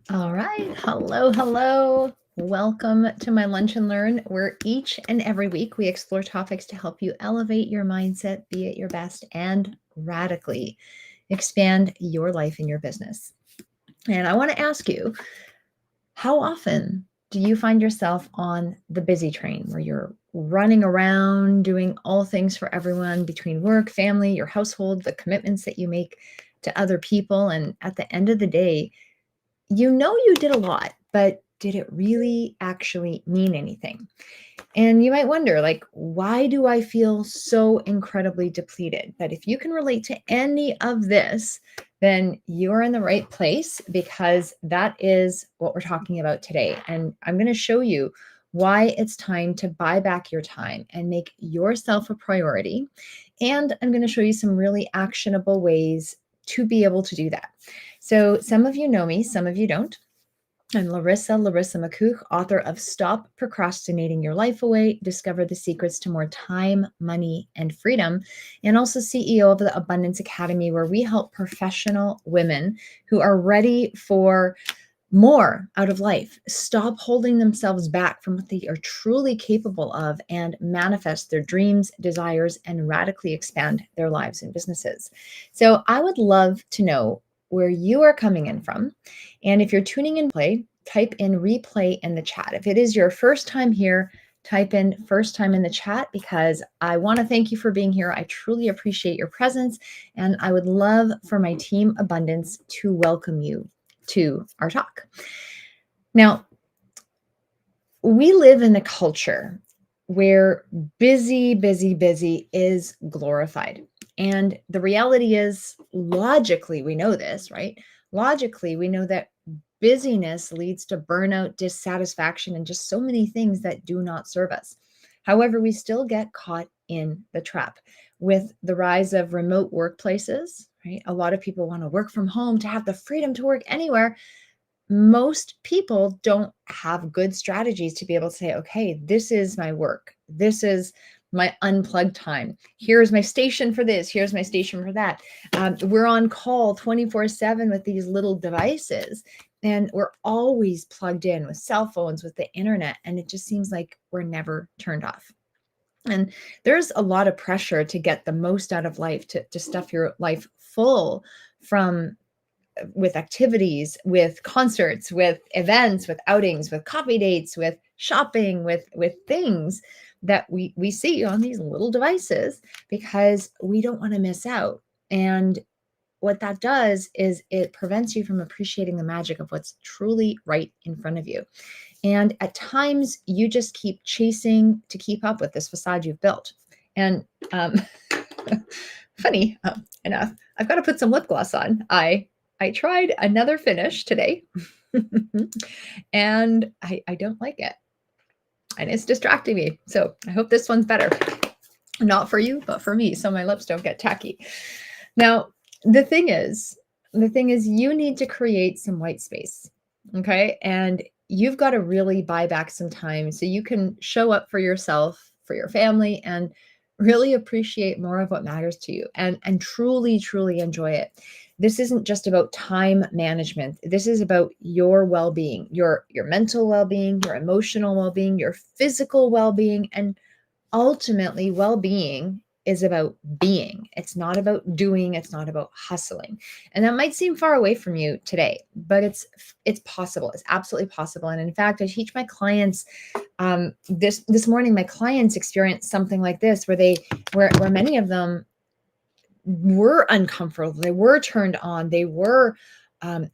All right. Hello, hello. Welcome to my Lunch and Learn, where each and every week we explore topics to help you elevate your mindset, be at your best, and radically expand your life and your business. And I want to ask you, how often do you find yourself on the busy train where you're running around doing all things for everyone between work, family, your household, the commitments that you make to other people? And at the end of the day, you know you did a lot, but did it really actually mean anything? And you might wonder, like, why do I feel so incredibly depleted? But if you can relate to any of this, then you're in the right place because that is what we're talking about today. And I'm going to show you why it's time to buy back your time and make yourself a priority. And I'm going to show you some really actionable ways to be able to do that. So, some of you know me, some of you don't. I'm Larissa McCooch, author of Stop Procrastinating Your Life Away, Discover the Secrets to More Time, Money, and Freedom, and also CEO of the Abundance Academy, where we help professional women who are ready for more out of life, stop holding themselves back from what they are truly capable of, and manifest their dreams, desires, and radically expand their lives and businesses. So I would love to know where you are coming in from. And if you're tuning in play, type in replay in the chat. If it is your first time here, type in first time in the chat because I want to thank you for being here. I truly appreciate your presence, and I would love for my team Abundance to welcome you to our talk. Now, we live in a culture where busy is glorified. And the reality is, logically, we know this, right? Logically, we know that busyness leads to burnout, dissatisfaction, and just so many things that do not serve us. However, we still get caught in the trap with the rise of remote workplaces, right? A lot of people want to work from home to have the freedom to work anywhere. Most people don't have good strategies to be able to say, okay, this is my work. This is my unplugged time. Here's my station for this. Here's my station for that. We're on call 24/7 with these little devices, and we're always plugged in with cell phones, with the internet, and it just seems like we're never turned off. And there's a lot of pressure to get the most out of life, to stuff your life full from with activities, with concerts, with events, with outings, with coffee dates, with shopping, with things that we see on these little devices because we don't want to miss out. And what that does is it prevents you from appreciating the magic of what's truly right in front of you. And at times you just keep chasing to keep up with this facade you've built. And funny enough, I've got to put some lip gloss on. I tried another finish today and I don't like it. And it's distracting me. So I hope this one's better. Not for you, but for me, so my lips don't get tacky. Now, the thing is you need to create some white space. Okay. And you've got to really buy back some time so you can show up for yourself, for your family, and really appreciate more of what matters to you and truly enjoy it. This isn't just about time management. This is about your well-being, your mental well-being, your emotional well-being, your physical well-being, and ultimately well-being is about being. It's not about doing, it's not about hustling. And that might seem far away from you today, but it's possible. It's absolutely possible. And in fact, I teach my clients this morning, my clients experienced something like this where many of them were uncomfortable, they were turned on, they were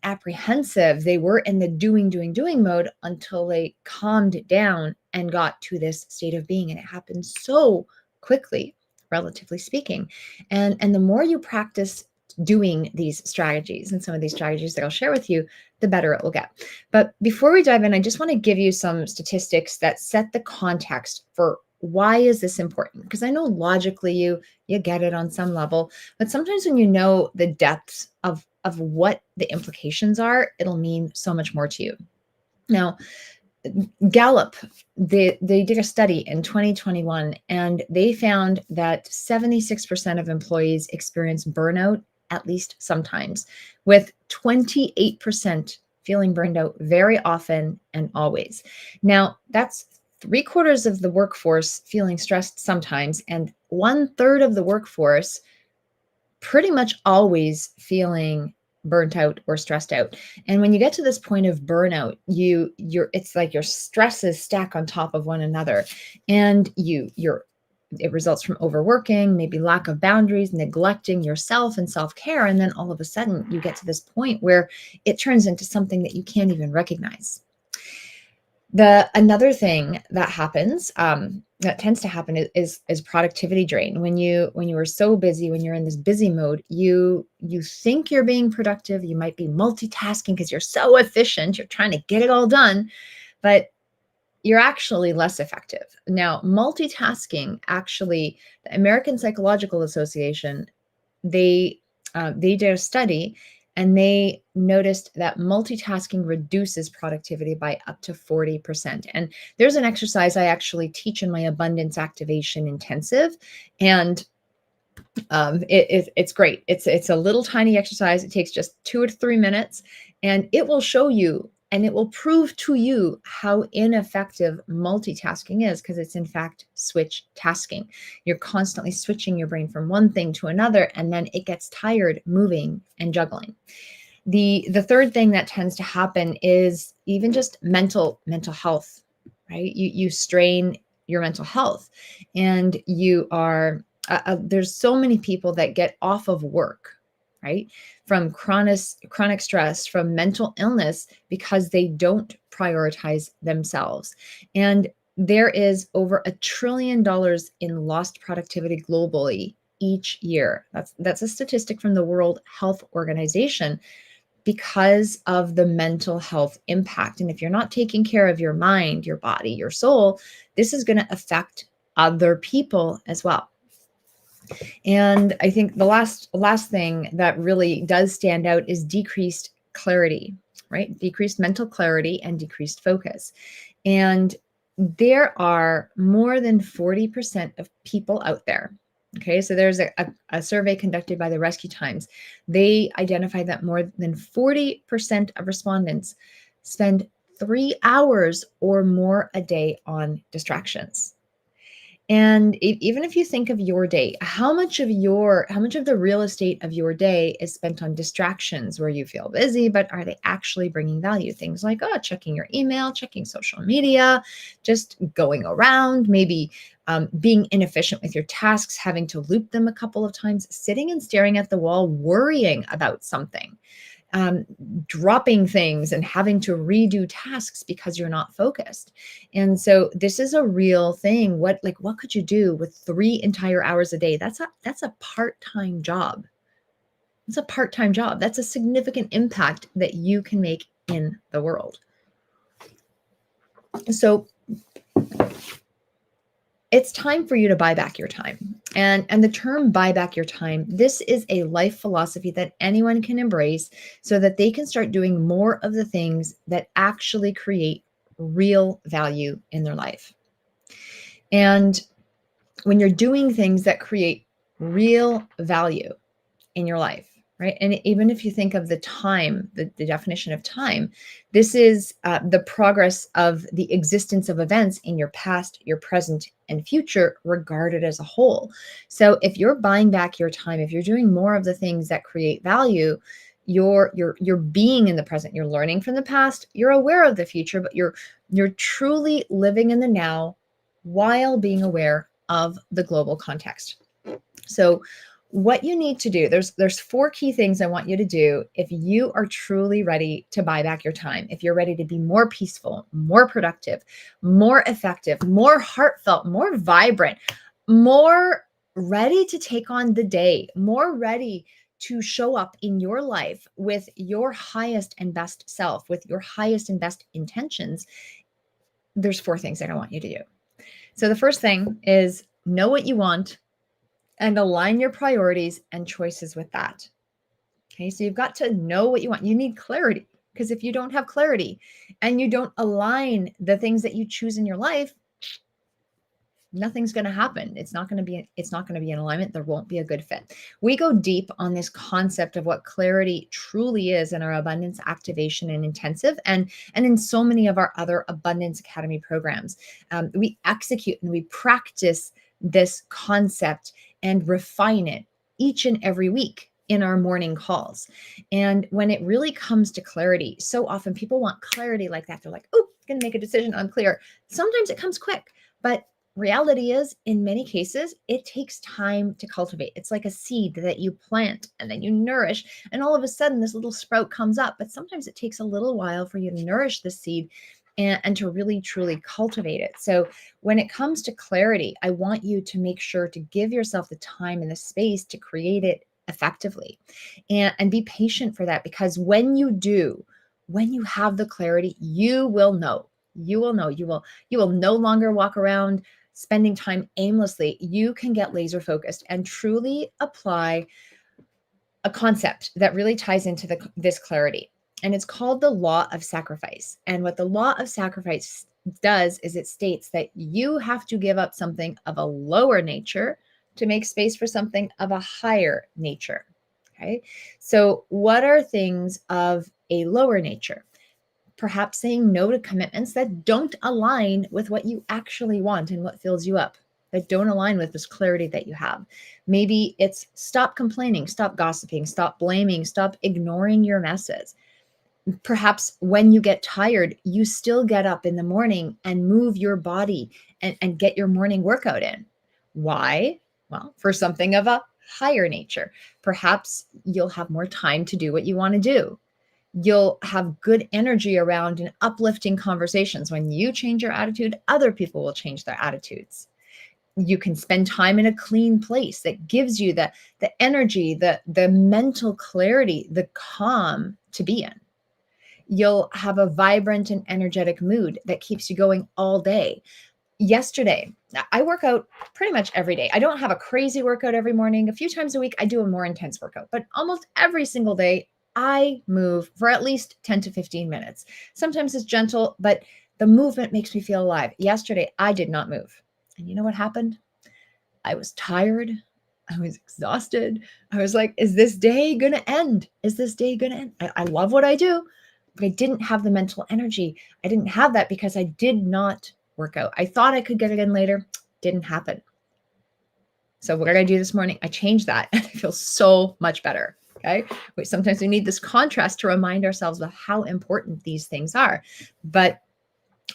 apprehensive, they were in the doing mode until they calmed down and got to this state of being. And it happened so quickly, relatively speaking. And the more you practice doing these strategies, and some of these strategies that I'll share with you, the better it will get. But before we dive in, I just want to give you some statistics that set the context for why is this important? Because I know logically you get it on some level, but sometimes when you know the depths of what the implications are, it'll mean so much more to you. Now, Gallup, they did a study in 2021, and they found that 76% of employees experience burnout at least sometimes, with 28% feeling burned out very often and always. Now, that's 3/4 of the workforce feeling stressed sometimes, and 1/3 of the workforce pretty much always feeling burnt out or stressed out. And when you get to this point of burnout, you're it's like your stresses stack on top of one another, and you're it results from overworking, maybe lack of boundaries, neglecting yourself and self-care, and then all of a sudden you get to this point where it turns into something that you can't even recognize. The another thing that happens, that tends to happen is productivity drain. When you are so busy, when you're in this busy mode, you think you're being productive. You might be multitasking because you're so efficient. You're trying to get it all done, but you're actually less effective. Now, multitasking actually, the American Psychological Association, they did a study and they noticed that multitasking reduces productivity by up to 40%. And there's an exercise I actually teach in my abundance activation intensive, and it's great. It's a little tiny exercise. It takes just 2 to 3 minutes, and it will show you and it will prove to you how ineffective multitasking is, because it's in fact switch tasking. You're constantly switching your brain from one thing to another, and then it gets tired moving and juggling. The third thing that tends to happen is even just mental health, right? You strain your mental health, and you are there's so many people that get off of work, right, from chronic stress, from mental illness, because they don't prioritize themselves. And there is over $1 trillion in lost productivity globally each year. That's a statistic from the World Health Organization, because of the mental health impact. And if you're not taking care of your mind, your body, your soul, this is going to affect other people as well. And I think the last thing that really does stand out is decreased clarity, right? Decreased mental clarity and decreased focus. And there are more than 40% of people out there. Okay, so there's a survey conducted by the Rescue Times. They identified that more than 40% of respondents spend 3 hours or more a day on distractions. And even if you think of your day, how much of the real estate of your day is spent on distractions where you feel busy, but are they actually bringing value? Things like, oh, checking your email, checking social media, just going around, maybe being inefficient with your tasks, having to loop them a couple of times, sitting and staring at the wall, worrying about something, um, dropping things and having to redo tasks because you're not focused. And so this is a real thing. What could you do with 3 entire hours a day? That's a part-time job. It's a part-time job. That's a significant impact that you can make in the world. So it's time for you to buy back your time. And the term buy back your time, this is a life philosophy that anyone can embrace so that they can start doing more of the things that actually create real value in their life. And when you're doing things that create real value in your life, right? And even if you think of the time, the definition of time, this is the progress of the existence of events in your past, your present, and future, regarded as a whole. So if you're buying back your time, if you're doing more of the things that create value, you're being in the present, you're learning from the past, you're aware of the future, but you're truly living in the now while being aware of the global context. So what you need to do, there's 4 key things I want you to do if you are truly ready to buy back your time. If you're ready to be more peaceful, more productive, more effective, more heartfelt, more vibrant, more ready to take on the day, more ready to show up in your life with your highest and best self, with your highest and best intentions, there's 4 things that I want you to do. So the first thing is know what you want and align your priorities and choices with that. Okay, so you've got to know what you want. You need clarity, because if you don't have clarity and you don't align the things that you choose in your life, nothing's going to happen. It's not going to be in alignment. There won't be a good fit. We go deep on this concept of what clarity truly is in our Abundance Activation and Intensive, and in so many of our other Abundance Academy programs. We execute and we practice this concept and refine it each and every week in our morning calls. And when it really comes to clarity, so often people want clarity like that. They're like, oh, I'm going to make a decision. I'm clear. Sometimes it comes quick, but reality is, in many cases, it takes time to cultivate. It's like a seed that you plant and then you nourish, and all of a sudden this little sprout comes up. But sometimes it takes a little while for you to nourish the seed and to really truly cultivate it. So when it comes to clarity, I want you to make sure to give yourself the time and the space to create it effectively, and be patient for that, because when you do, when you have the clarity, you will know. You will no longer walk around spending time aimlessly. You can get laser focused and truly apply a concept that really ties into this clarity. And it's called the law of sacrifice. And what the law of sacrifice does is it states that you have to give up something of a lower nature to make space for something of a higher nature. Okay. So, what are things of a lower nature? Perhaps saying no to commitments that don't align with what you actually want and what fills you up, that don't align with this clarity that you have. Maybe it's stop complaining, stop gossiping, stop blaming, stop ignoring your messes. Perhaps when you get tired, you still get up in the morning and move your body and get your morning workout in. Why? Well, for something of a higher nature. Perhaps you'll have more time to do what you want to do. You'll have good energy around and uplifting conversations. When you change your attitude, other people will change their attitudes. You can spend time in a clean place that gives you the energy, the mental clarity, the calm to be in. You'll have a vibrant and energetic mood that keeps you going all day. Yesterday, I work out pretty much every day. I don't have a crazy workout every morning. A few times a week, I do a more intense workout, but almost every single day, I move for at least 10 to 15 minutes. Sometimes it's gentle, but the movement makes me feel alive. Yesterday, I did not move. And you know what happened? I was tired. I was exhausted. I was like, is this day going to end? Is this day going to end? I love what I do, but I didn't have the mental energy. I didn't have that because I did not work out. I thought I could get it in later. Didn't happen. So what did I do this morning? I changed that and I feel so much better. Okay. Sometimes we need this contrast to remind ourselves of how important these things are. But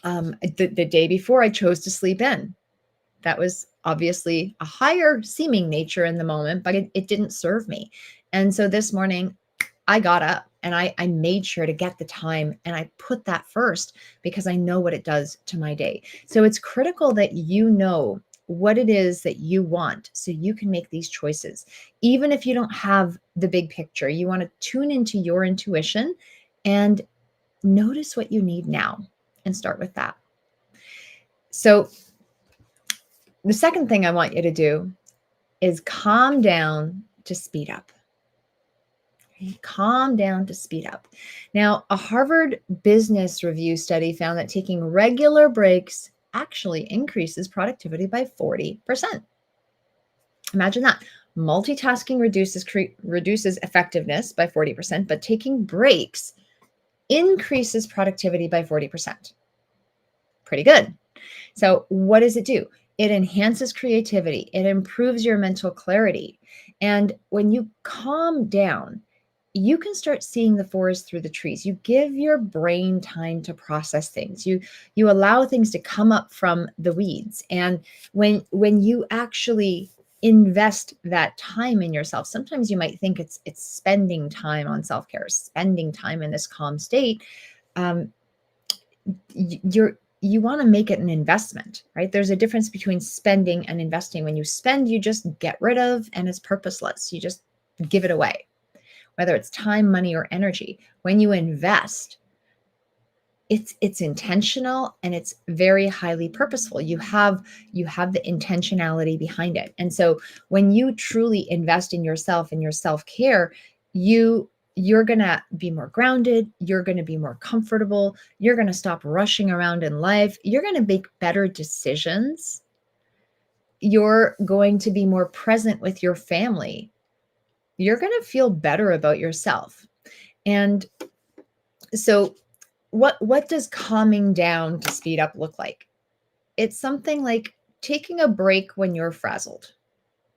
the day before, I chose to sleep in. That was obviously a higher seeming nature in the moment, but it didn't serve me. And so this morning, I got up and I made sure to get the time, and I put that first because I know what it does to my day. So it's critical that you know what it is that you want so you can make these choices. Even if you don't have the big picture, you want to tune into your intuition and notice what you need now and start with that. So the second thing I want you to do is calm down to speed up. Okay, calm down to speed up. Now, a Harvard Business Review study found that taking regular breaks actually increases productivity by 40%. Imagine that. Multitasking reduces effectiveness by 40%, but taking breaks increases productivity by 40%. Pretty good. So what does it do? It enhances creativity. It improves your mental clarity. And when you calm down, you can start seeing the forest through the trees. You give your brain time to process things. You allow things to come up from the weeds. And when you actually invest that time in yourself, sometimes you might think it's spending time on self-care, spending time in this calm state. You want to make it an investment, right? There's a difference between spending and investing. When you spend, you just get rid of, and it's purposeless. You just give it away, whether it's time, money, or energy. When you invest, it's intentional and it's very highly purposeful. You have the intentionality behind it. And so when you truly invest in yourself and your self-care, you're going to be more grounded, you're going to be more comfortable, you're going to stop rushing around in life, you're going to make better decisions, You're going to be more present with your family. You're going to feel better about yourself. And so what does calming down to speed up look like? It's something like taking a break when you're frazzled,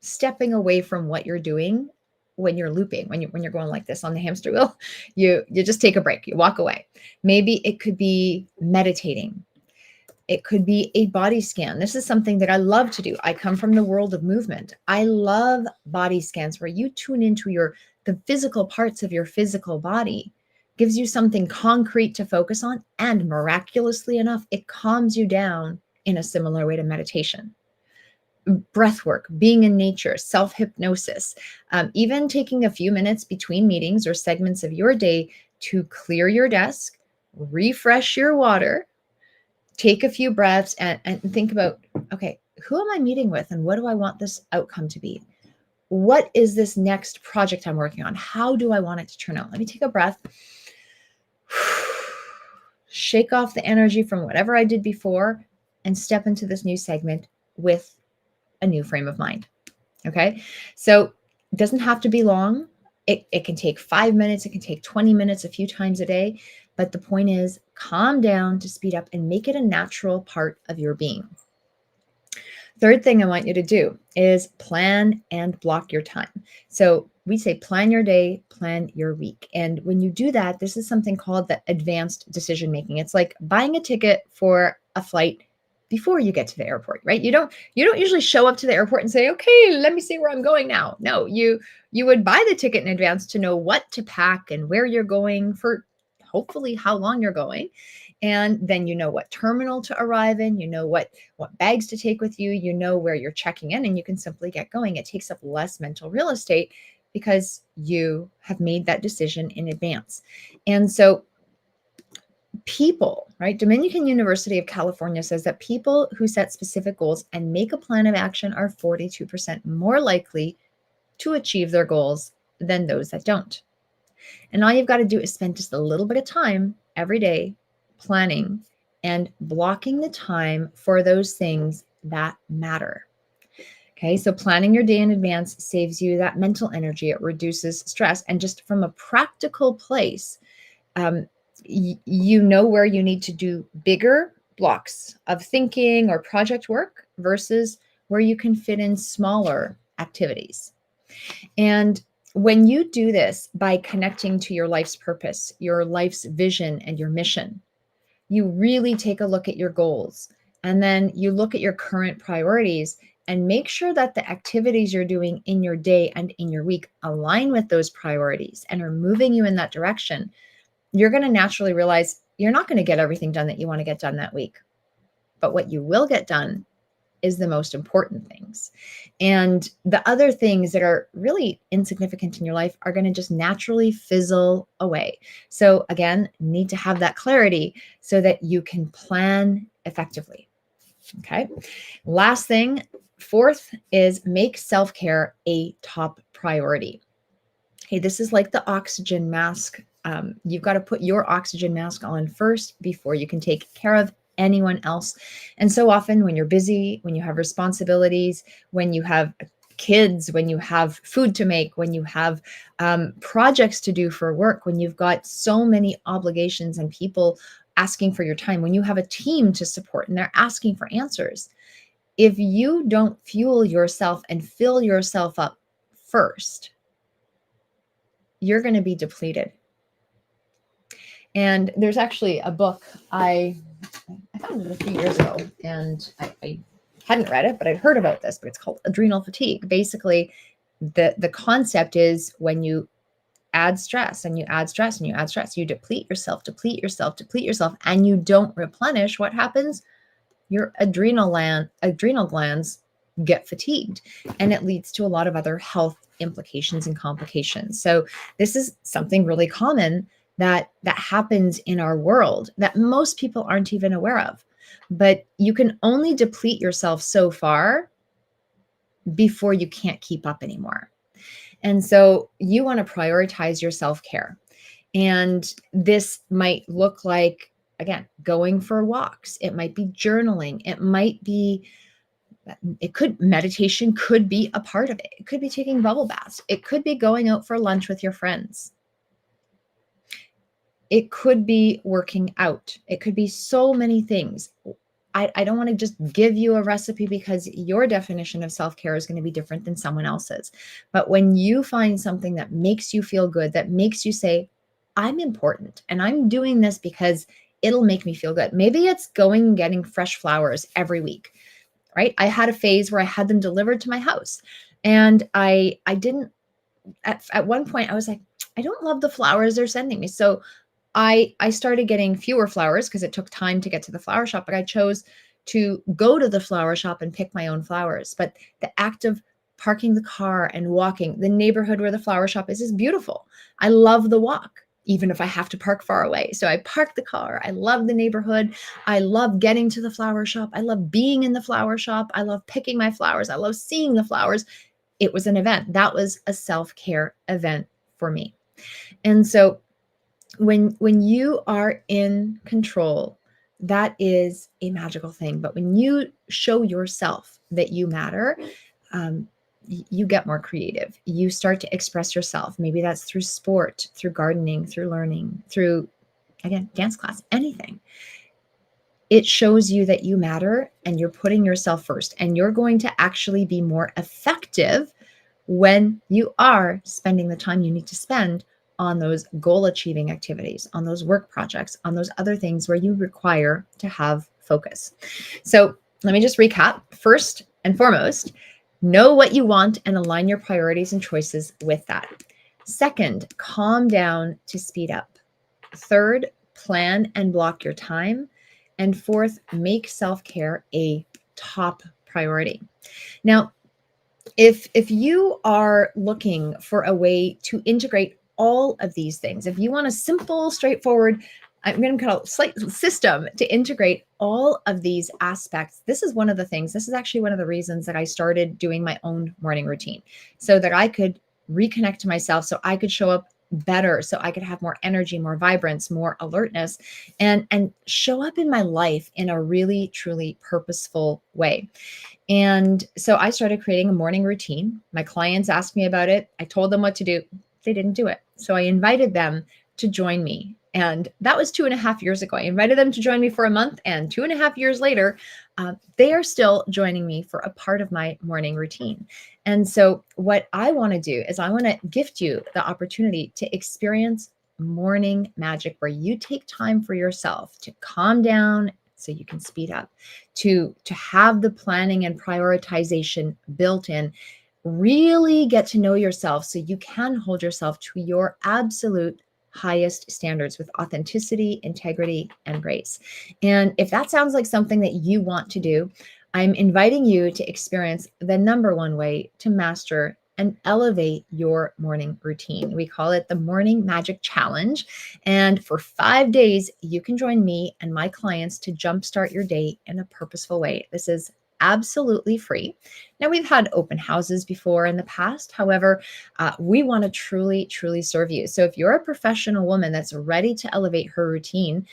stepping away from what you're doing when you're looping, when you're going like this on the hamster wheel. You just take a break, you walk away. Maybe it could be meditating. It could be a body scan. This is something that I love to do. I come from the world of movement. I love body scans where you tune into the physical parts of your physical body. Gives you something concrete to focus on, and miraculously enough, it calms you down in a similar way to meditation. Breath work, being in nature, self-hypnosis, even taking a few minutes between meetings or segments of your day to clear your desk, refresh your water, take a few breaths, and think about, okay, who am I meeting with and what do I want this outcome to be? What is this next project I'm working on? How do I want it to turn out? Let me take a breath. Shake off the energy from whatever I did before and step into this new segment with a new frame of mind. Okay. So it doesn't have to be long. It can take 5 minutes. It can take 20 minutes a few times a day. But the point is, calm down to speed up and make it a natural part of your being. Third thing I want you to do is plan and block your time. So we say plan your day, plan your week. And when you do that, this is something called the advanced decision making. It's like buying a ticket for a flight before you get to the airport, right? You don't usually show up to the airport and say, "Okay, let me see where I'm going now." No, you would buy the ticket in advance to know what to pack and where you're going for, hopefully how long you're going. And then you know what terminal to arrive in, you know what bags to take with you, you know where you're checking in, and you can simply get going. It takes up less mental real estate because you have made that decision in advance. And so people, right? Dominican University of California says that people who set specific goals and make a plan of action are 42% more likely to achieve their goals than those that don't. And all you've got to do is spend just a little bit of time every day planning and blocking the time for those things that matter. Okay, so planning your day in advance saves you that mental energy. It reduces stress. And just from a practical place, um, you know where you need to do bigger blocks of thinking or project work versus where you can fit in smaller activities. And when you do this by connecting to your life's purpose, your life's vision, and your mission, you really take a look at your goals. And then you look at your current priorities and make sure that the activities you're doing in your day and in your week align with those priorities and are moving you in that direction. You're going to naturally realize you're not going to get everything done that you want to get done that week. But what you will get done is the most important things. And the other things that are really insignificant in your life are going to just naturally fizzle away. So again, need to have that clarity so that you can plan effectively. Okay. Last thing, fourth, is make self-care a top priority. Hey, this is like the oxygen mask. You've got to put your oxygen mask on first before you can take care of anyone else. And so often when you're busy, when you have responsibilities, when you have kids, when you have food to make, when you have projects to do for work, when you've got so many obligations and people asking for your time, when you have a team to support and they're asking for answers, if you don't fuel yourself and fill yourself up first, you're going to be depleted. And there's actually a book I found it a few years ago, and I hadn't read it, but I'd heard about this, but it's called Adrenal Fatigue. Basically, the concept is when you add stress and you add stress and you add stress, you deplete yourself, and you don't replenish. What happens? Your adrenal glands get fatigued, and it leads to a lot of other health implications and complications. So this is something really common that happens in our world that most people aren't even aware of. But you can only deplete yourself so far before you can't keep up anymore. And so you want to prioritize your self-care. And this might look like, again, going for walks. It might be journaling. It might be Meditation could be a part of it. It could be taking bubble baths. It could be going out for lunch with your friends. It could be working out. It could be so many things. I don't want to just give you a recipe because your definition of self-care is going to be different than someone else's. But when you find something that makes you feel good, that makes you say, I'm important and I'm doing this because it'll make me feel good. Maybe it's going and getting fresh flowers every week, right? I had a phase where I had them delivered to my house, and I didn't, at one point I was like, I don't love the flowers they're sending me. So I started getting fewer flowers because it took time to get to the flower shop, but I chose to go to the flower shop and pick my own flowers. But the act of parking the car and walking, the neighborhood where the flower shop is beautiful. I love the walk, even if I have to park far away. So I park the car. I love the neighborhood. I love getting to the flower shop. I love being in the flower shop. I love picking my flowers. I love seeing the flowers. It was an event. That was a self-care event for me. And so when you are in control, that is a magical thing. But when you show yourself that you matter, um, you get more creative. You start to express yourself. Maybe that's through sport, through gardening, through learning, through, again, dance class, anything. It shows you that you matter and you're putting yourself first, and you're going to actually be more effective when you are spending the time you need to spend on those goal achieving activities, on those work projects, on those other things where you require to have focus. So let me just recap. First and foremost, know what you want and align your priorities and choices with that. Second, calm down to speed up. Third, plan and block your time. And fourth, make self-care a top priority. Now, if you are looking for a way to integrate all of these things, if you want a simple, straightforward, I'm going to call it slight system to integrate all of these aspects, this is one of the things, this is actually one of the reasons that I started doing my own morning routine, so that I could reconnect to myself, so I could show up better, so I could have more energy, more vibrance, more alertness, and show up in my life in a really, truly purposeful way. And so I started creating a morning routine. My clients asked me about it. I told them what to do. They didn't do it. So I invited them to join me. And that was 2.5 years ago. I invited them to join me for a month. And 2.5 years later, they are still joining me for a part of my morning routine. And so what I want to do is I want to gift you the opportunity to experience morning magic, where you take time for yourself to calm down so you can speed up, to have the planning and prioritization built in, really get to know yourself so you can hold yourself to your absolute highest standards with authenticity, integrity, and grace. And if that sounds like something that you want to do, I'm inviting you to experience the number one way to master and elevate your morning routine. We call it the Morning Magic Challenge. And for 5 days, you can join me and my clients to jumpstart your day in a purposeful way. This is absolutely free. Now, we've had open houses before in the past. However, we want to truly, truly serve you. So if you're a professional woman that's ready to elevate her routine,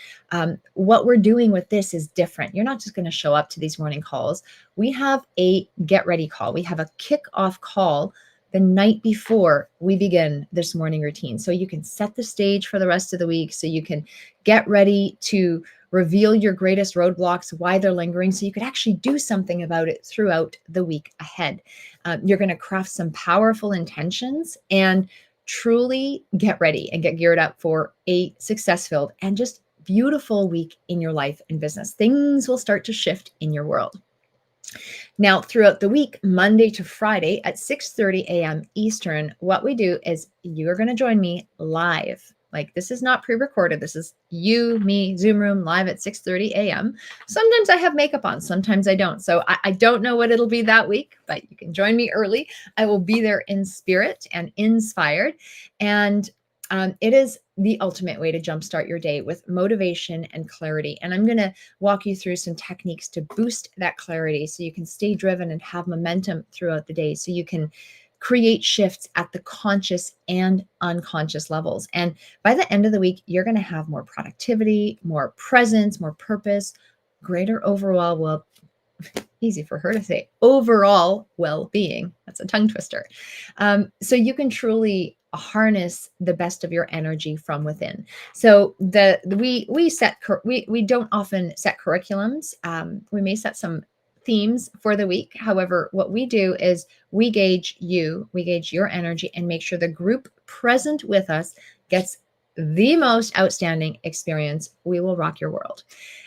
what we're doing with this is different. You're not just going to show up to these morning calls. We have a get ready call. We have a kickoff call the night before we begin this morning routine. So you can set the stage for the rest of the week. So you can get ready to reveal your greatest roadblocks, why they're lingering, so you could actually do something about it throughout the week ahead. You're going to craft some powerful intentions and truly get ready and get geared up for a success-filled and just beautiful week in your life and business. Things will start to shift in your world. Now, throughout the week, Monday to Friday at 6:30 a.m. Eastern, what we do is you're going to join me live. Like, this is not pre-recorded. This is you, me, Zoom room, live at 6:30 a.m. Sometimes I have makeup on, sometimes I don't. So I don't know what it'll be that week, but you can join me early. I will be there in spirit and inspired. And it is the ultimate way to jumpstart your day with motivation and clarity. And I'm going to walk you through some techniques to boost that clarity so you can stay driven and have momentum throughout the day, so you can create shifts at the conscious and unconscious levels. And by the end of the week, you're going to have more productivity, more presence, more purpose, greater overall easy for her to say, overall well-being. That's a tongue twister. So you can truly harness the best of your energy from within. So we don't often set curriculums. We may set some themes for the week. However, what we do is we gauge your energy, and make sure the group present with us gets the most outstanding experience. We will rock your world.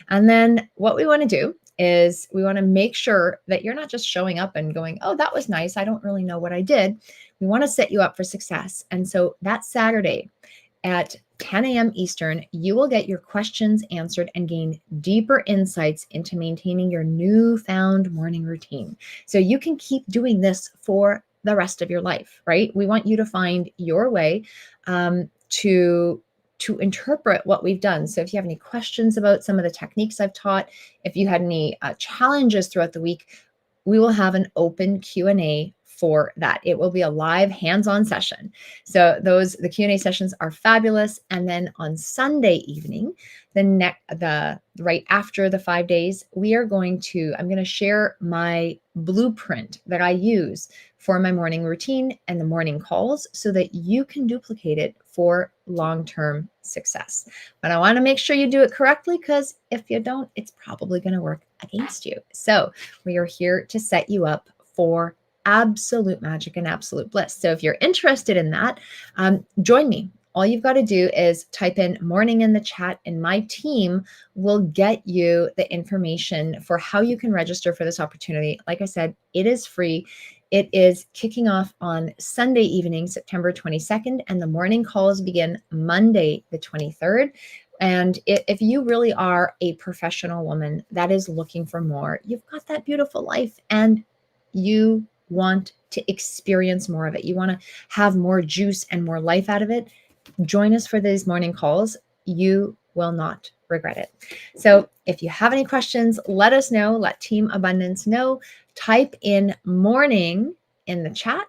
And then what we want to do is we want to make sure that you're not just showing up and going, oh, that was nice, I don't really know what I did. We want to set you up for success. And so that Saturday at 10 a.m. Eastern, you will get your questions answered and gain deeper insights into maintaining your newfound morning routine. So you can keep doing this for the rest of your life, right? We want you to find your way to interpret what we've done. So if you have any questions about some of the techniques I've taught, if you had any challenges throughout the week, we will have an open Q&A for that. It will be a live hands-on session. So the Q&A sessions are fabulous. And then on Sunday evening, the right after the 5 days, I'm going to share my blueprint that I use for my morning routine and the morning calls so that you can duplicate it for long-term success. But I want to make sure you do it correctly, because if you don't, it's probably going to work against you. So we are here to set you up for absolute magic and absolute bliss. So if you're interested in that, join me. All you've got to do is type in morning in the chat, and my team will get you the information for how you can register for this opportunity. Like I said, it is free. It is kicking off on Sunday evening, September 22nd, and the morning calls begin Monday, the 23rd. And if you really are a professional woman that is looking for more, you've got that beautiful life and you want to experience more of it, you want to have more juice and more life out of it, join us for these morning calls. You will not regret it. So if you have any questions, let us know. Let Team Abundance know. Type in morning in the chat,